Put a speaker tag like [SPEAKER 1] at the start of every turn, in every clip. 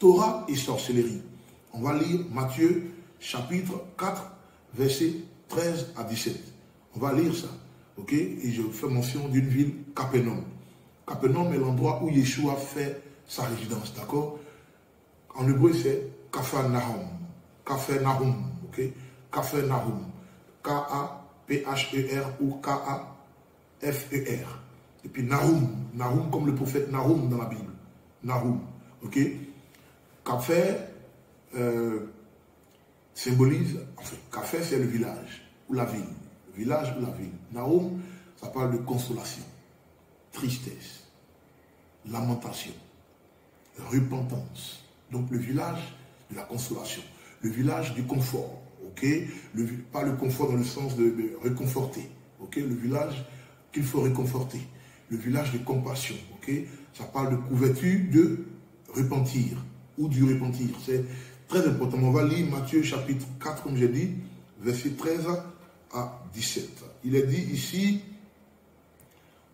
[SPEAKER 1] Torah et sorcellerie. On va lire Matthieu chapitre 4, versets 13 à 17. On va lire ça. Ok? Et je fais mention d'une ville, Capernaum. Capernaum est l'endroit où Yeshua fait sa résidence. D'accord? En hébreu, c'est Capharnaüm. Capharnaüm. Ok? Capharnaüm. K-A-P-H-E-R ou K-A-F-E-R. Et puis Nahum. Nahum comme le prophète Nahum dans la Bible. Nahum. Ok? Café symbolise, enfin, Café c'est le village ou la ville. Le village ou la ville. Nahum, ça parle de consolation, tristesse, lamentation, repentance. Donc le village de la consolation, le village du confort. Ok? Pas le confort dans le sens de réconforter. Ok? Le village qu'il faut réconforter. Le village de compassion. Ok? Ça parle de couverture de repentir ou du repentir. C'est très important. On va lire Matthieu chapitre 4, comme j'ai dit, versets 13 à 17. Il est dit ici,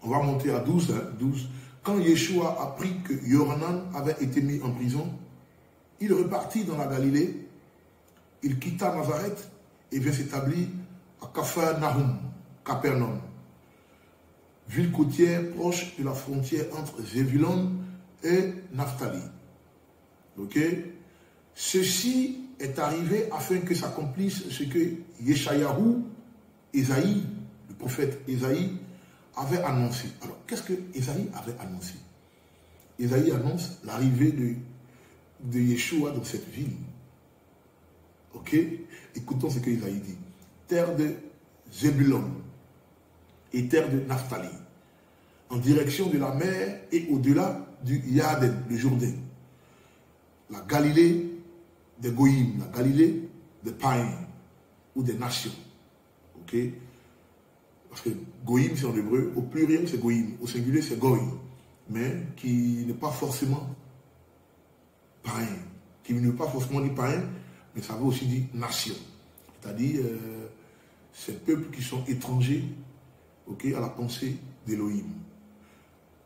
[SPEAKER 1] on va monter à 12. 12. Quand Yeshua apprit que Yohanan avait été mis en prison, il repartit dans la Galilée, il quitta Nazareth et vint s'établir à Capernaum, ville côtière proche de la frontière entre Zébulon et Naphtali. Ok? Ceci est arrivé afin que s'accomplisse ce que Yeshayahu, Ésaïe, le prophète Ésaïe, avait annoncé. Alors, qu'est-ce que Ésaïe avait annoncé? Ésaïe annonce l'arrivée de Yeshua dans cette ville. Ok? Écoutons ce que Ésaïe dit. Terre de Zébulon et terre de Naphtali, en direction de la mer et au-delà du Yarden, le Jourdain. La Galilée des Goïm, la Galilée des païens ou des nations. Ok? Parce que Goïm, c'est en hébreu, au pluriel c'est Goïm, au singulier c'est Goï, mais qui n'est pas forcément païen, qui ne veut pas forcément dire païen, mais ça veut aussi dire nation. C'est-à-dire ces peuples qui sont étrangers, ok, à la pensée d'Élohim.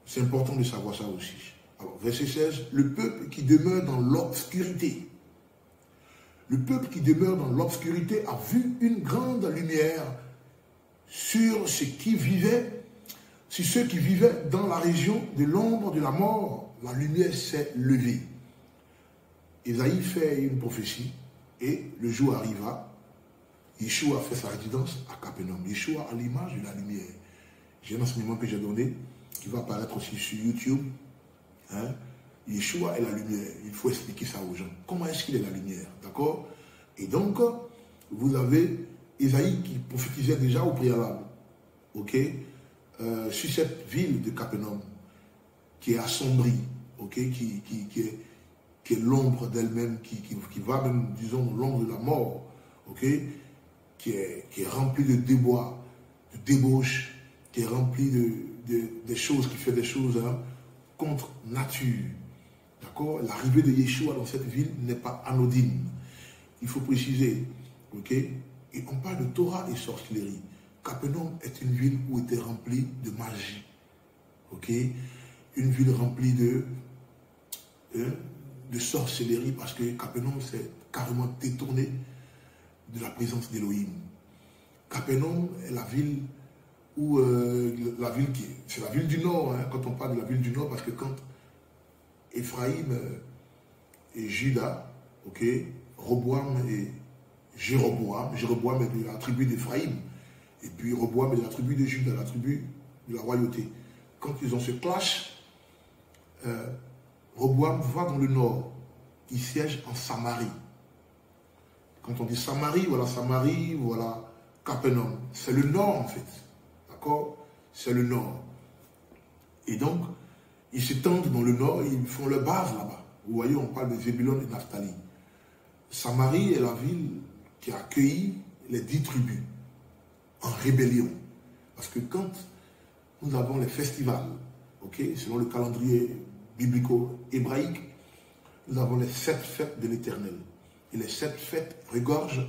[SPEAKER 1] C'est important de savoir ça aussi. Alors, verset 16, le peuple qui demeure dans l'obscurité. Le peuple qui demeure dans l'obscurité a vu une grande lumière sur ceux qui vivaient dans la région de l'ombre de la mort. La lumière s'est levée. Ésaïe fait une prophétie et le jour arriva. Yeshua fait sa résidence à Capernaum. Yeshua à l'image de la lumière. J'ai un enseignement que j'ai donné qui va apparaître aussi sur YouTube. Hein? Yeshua est la lumière. Il faut expliquer ça aux gens. Comment est-ce qu'il est la lumière? D'accord? Et donc, vous avez Ésaïe qui prophétisait déjà au préalable. Ok? Sur cette ville de Capernaum qui est assombrie. Ok? Qui est l'ombre d'elle-même, qui va même, disons, dans l'ombre de la mort. Ok? Qui est remplie de débois, de débauche, qui est remplie des choses, qui fait des choses contre nature. D'accord? L'arrivée de Yeshua dans cette ville n'est pas anodine. Il faut préciser. Ok? Et on parle de Torah et sorcellerie. Capernaum est une ville où était remplie de magie. Ok? Une ville remplie de sorcellerie parce que Capernaum s'est carrément détourné de la présence d'Élohim. Capernaum est la ville où c'est la ville du Nord, hein, quand on parle de la ville du Nord, parce que quand Ephraïm et Juda, ok, Roboam et Jéroboam est de la tribu d'Ephraïm, et puis Roboam est de la tribu de Juda, la tribu de la royauté. Quand ils ont ce clash, Roboam va dans le nord, il siège en Samarie. Quand on dit Samarie, voilà Capernaum. C'est le nord en fait. D'accord? C'est le nord. Et donc, ils s'étendent dans le nord et ils font leur base là-bas. Vous voyez, on parle de Zébulon et Naphtali. Samarie est la ville qui a accueilli les 10 tribus en rébellion. Parce que quand nous avons les festivals, ok, selon le calendrier biblico-hébraïque, nous avons les 7 fêtes de l'Éternel. Et les 7 fêtes regorgent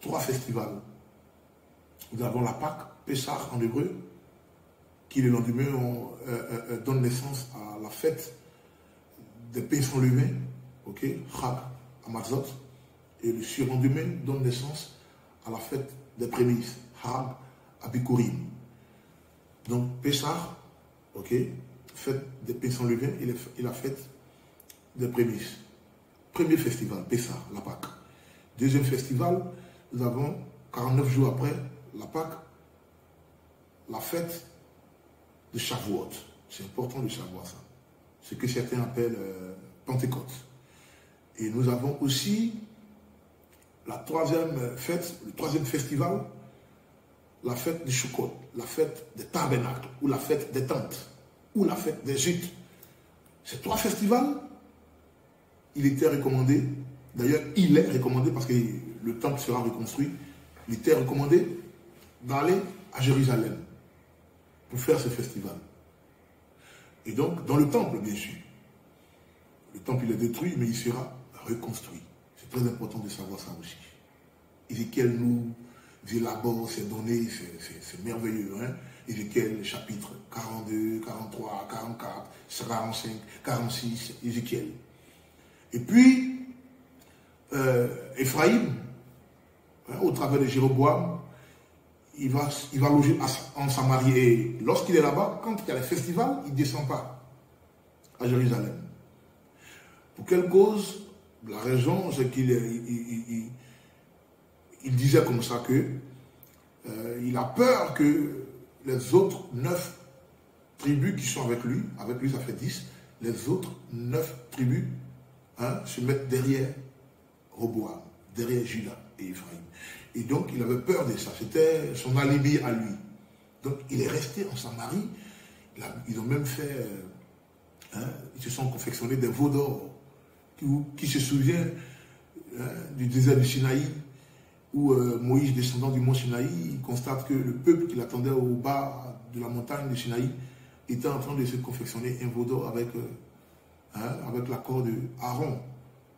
[SPEAKER 1] 3 festivals. Nous avons la Pâque, Pessah en hébreu, qui le lendemain donne naissance à la fête des pains sans levain, ok, Chag Hamatzot, et le surlendemain donne naissance à la fête des prémices, Chag Abikurim. Donc Pessah, ok, fête des pains sans levain et la fête des prémices. Premier festival, Pessah, la Pâque. Deuxième festival, nous avons 49 jours après la Pâque, la fête de Shavuot. C'est important de savoir ça. Ce que certains appellent Pentecôte. Et nous avons aussi la troisième fête, le troisième festival, la fête de Sukkot, la fête des tabernacles, ou la fête des tentes, ou la fête des gîtes. Ces trois festivals, il était recommandé, d'ailleurs il est recommandé parce que le temple sera reconstruit, il était recommandé d'aller à Jérusalem pour faire ce festival. Et donc, dans le temple, bien sûr. Le temple, il est détruit, mais il sera reconstruit. C'est très important de savoir ça aussi. Ézéchiel nous élabore ces données, c'est merveilleux. Hein? Ézéchiel, chapitre 42, 43, 44, 45, 46, Ézéchiel. Et puis, Ephraïm, hein, au travers de Jéroboam, il va loger en Samarie. Et lorsqu'il est là-bas, quand il y a les festivals, il ne descend pas à Jérusalem. Pour quelle cause? La raison, c'est qu'il disait comme ça que il a peur que les autres 9 tribus qui sont avec lui ça fait 10, les autres 9 tribus se mettent derrière Roboam, derrière Juda et Ephraïm. Et donc, il avait peur de ça. C'était son alibi à lui. Donc, il est resté en Samarie. Ils ont même fait... ils se sont confectionnés des veaux d'or. Qui se souvient du désert du Sinaï, où Moïse, descendant du mont Sinaï, il constate que le peuple qui l'attendait au bas de la montagne du Sinaï était en train de se confectionner un veau d'or avec l'accord de Aaron.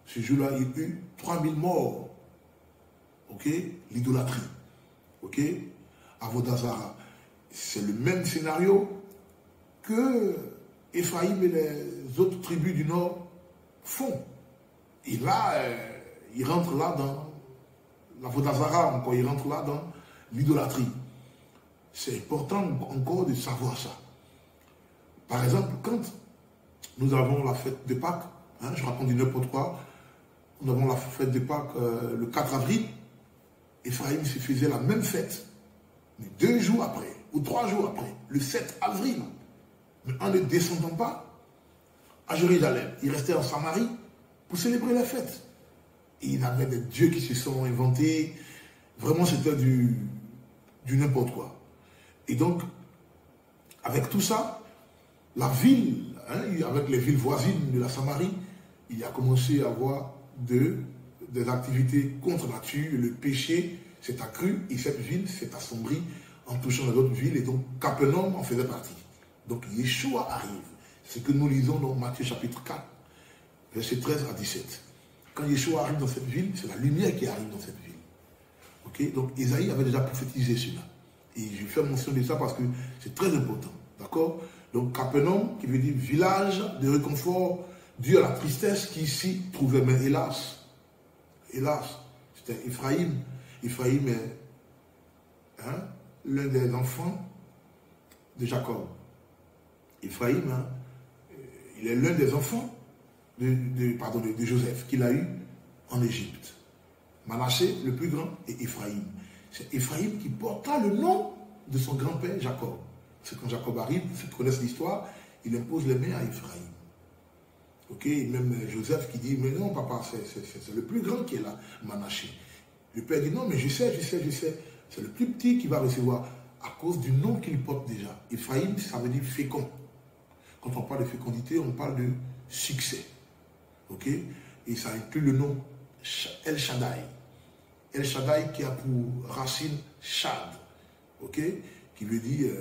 [SPEAKER 1] Ce jour-là, il y eut 3000 morts. Ok, l'idolâtrie. Ok, Avodazara. C'est le même scénario que Ephraïm et les autres tribus du nord font. Et là, il rentre là dans l'Avodazara, encore, il rentre là dans l'idolâtrie. C'est important encore de savoir ça. Par exemple, quand nous avons la fête de Pâques, je raconte du n'importe quoi, nous avons la fête de Pâques le 4 avril, Ephraïm se faisait la même fête, mais 2 jours après, ou 3 jours après, le 7 avril, mais en ne descendant pas à Jérusalem. Il restait en Samarie pour célébrer la fête. Et il avait des dieux qui se sont inventés. Vraiment, c'était du n'importe quoi. Et donc, avec tout ça, la ville, avec les villes voisines de la Samarie, il a commencé à avoir des activités contre nature. Le péché s'est accru et cette ville s'est assombrie en touchant les autres villes. Et donc, Capernaum en faisait partie. Donc, Yeshua arrive. C'est ce que nous lisons dans Matthieu chapitre 4, versets 13 à 17. Quand Yeshua arrive dans cette ville, c'est la lumière qui arrive dans cette ville. Okay? Donc, Isaïe avait déjà prophétisé cela. Et je fais mention de ça parce que c'est très important. D'accord? Donc, Capernaum, qui veut dire village de réconfort dû à la tristesse qui s'y trouvait. Mais hélas, c'était Ephraïm. Ephraïm est l'un des enfants de Jacob. Ephraïm, il est l'un des enfants de Joseph qu'il a eu en Égypte. Manassé, le plus grand, et Ephraïm. C'est Ephraïm qui porta le nom de son grand-père Jacob. C'est quand Jacob arrive, ceux qui connaissent l'histoire, il impose les mains à Ephraïm. Ok, même Joseph qui dit, mais non papa, c'est le plus grand qui est là, Manassé. Le père dit, non mais je sais, c'est le plus petit qui va recevoir à cause du nom qu'il porte déjà. Ephraïm, ça veut dire fécond. Quand on parle de fécondité, on parle de succès. Ok? Et ça inclut le nom El Shaddai. El Shaddai qui a pour racine Shad. Ok? Qui veut dire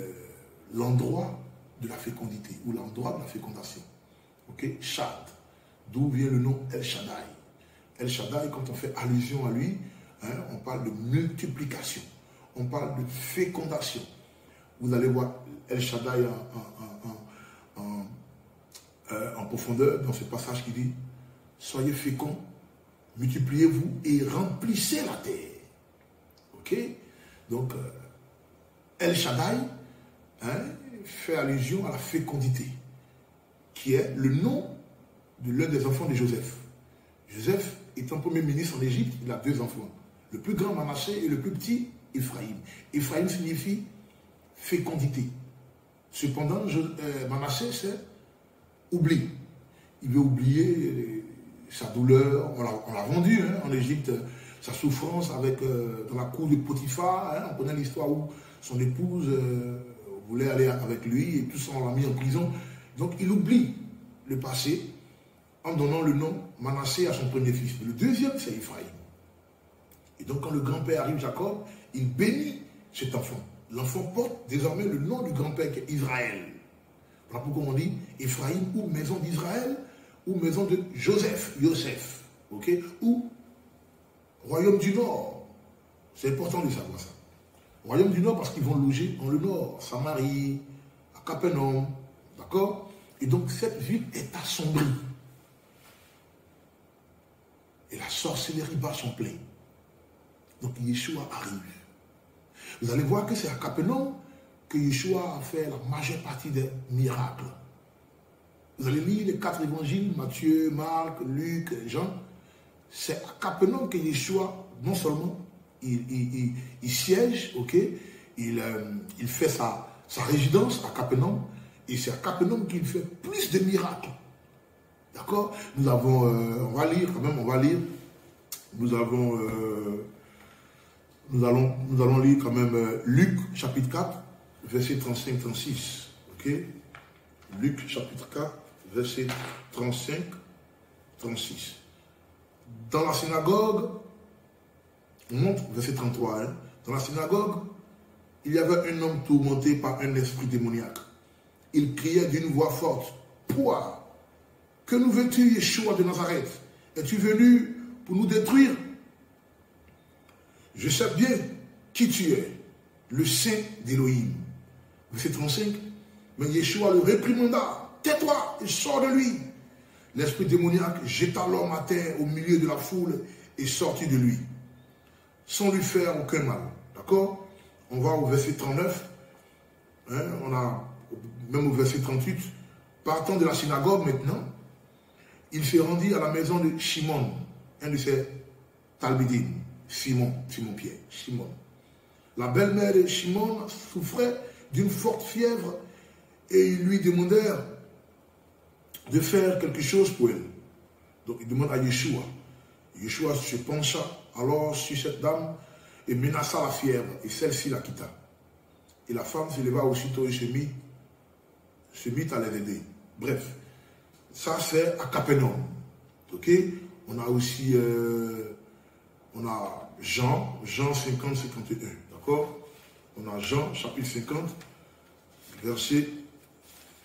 [SPEAKER 1] l'endroit de la fécondité ou l'endroit de la fécondation. Ok? Shad. D'où vient le nom El Shaddai. El Shaddai, quand on fait allusion à lui, on parle de multiplication. On parle de fécondation. Vous allez voir El Shaddai en profondeur dans ce passage qui dit soyez féconds, multipliez-vous et remplissez la terre. Ok? Donc, El Shaddai fait allusion à la fécondité, qui est le nom de l'un des enfants de Joseph. Joseph étant premier ministre en Égypte, il a 2 enfants. Le plus grand Manassé et le plus petit Ephraïm. Ephraïm signifie fécondité. Cependant, Manassé, c'est oubli. Il veut oublier sa douleur. On l'a vendu en Égypte, sa souffrance dans la cour de Potiphar. On connaît l'histoire où son épouse voulait aller avec lui et tout ça, on l'a mis en prison. Donc il oublie le passé en donnant le nom Manassé à son premier fils. Le deuxième, c'est Ephraïm. Et donc quand le grand-père arrive, Jacob, il bénit cet enfant. L'enfant porte désormais le nom du grand-père qui est Israël. Voilà pourquoi on dit Ephraïm ou maison d'Israël ou maison de Joseph, ok, ou royaume du Nord. C'est important de savoir ça. Royaume du Nord parce qu'ils vont loger dans le Nord, Samarie, à Capernaum, d'accord? Et donc cette ville est assombrie. Et la sorcellerie bat son plein. Donc Yeshua arrive. Vous allez voir que c'est à Capernaum que Yeshua a fait la majeure partie des miracles. Vous allez lire les 4 évangiles, Matthieu, Marc, Luc, Jean. C'est à Capernaum que Yeshua, non seulement il siège, ok, il fait sa résidence à Capernaum, et c'est à Capernaum qu'il fait plus de miracles. D'accord? Nous avons, on va lire, nous allons lire quand même Luc chapitre 4, verset 35-36. Ok? Luc chapitre 4, verset 35-36. Dans la synagogue, on monte, verset 33, dans la synagogue, il y avait un homme tourmenté par un esprit démoniaque. Il criait d'une voix forte, « Pourquoi? Que nous veux-tu, Yeshua de Nazareth? Es-tu venu pour nous détruire? Je sais bien qui tu es, le Saint d'Élohim. » Verset 35. Mais Yeshua le réprimanda. « Tais-toi et sors de lui. » L'esprit démoniaque jeta l'homme à terre au milieu de la foule et sortit de lui, sans lui faire aucun mal. D'accord? On va au verset 39. On a même au verset 38. Partant de la synagogue maintenant, il se rendit à la maison de Shimon, un de ses talmidim, Simon-Pierre, Shimon. La belle-mère de Shimon souffrait d'une forte fièvre et ils lui demandèrent de faire quelque chose pour elle. Donc il demande à Yeshua. Yeshua se pencha alors sur cette dame et menaça la fièvre et celle-ci la quitta. Et la femme se leva aussitôt et se mit à les aider. Bref. Ça, c'est à Capernaum. Ok? On a aussi Jean 50, 51. D'accord? On a Jean, chapitre 50, verset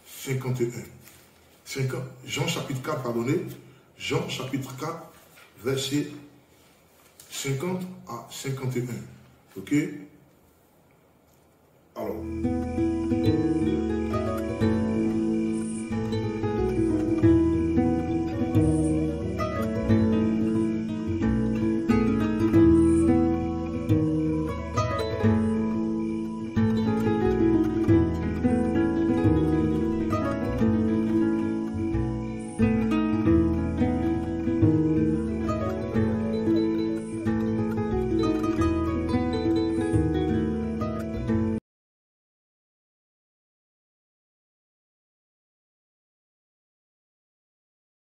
[SPEAKER 1] 51. Jean, chapitre 4, pardonnez. Jean, chapitre 4, verset 50 à 51. Ok? Alors.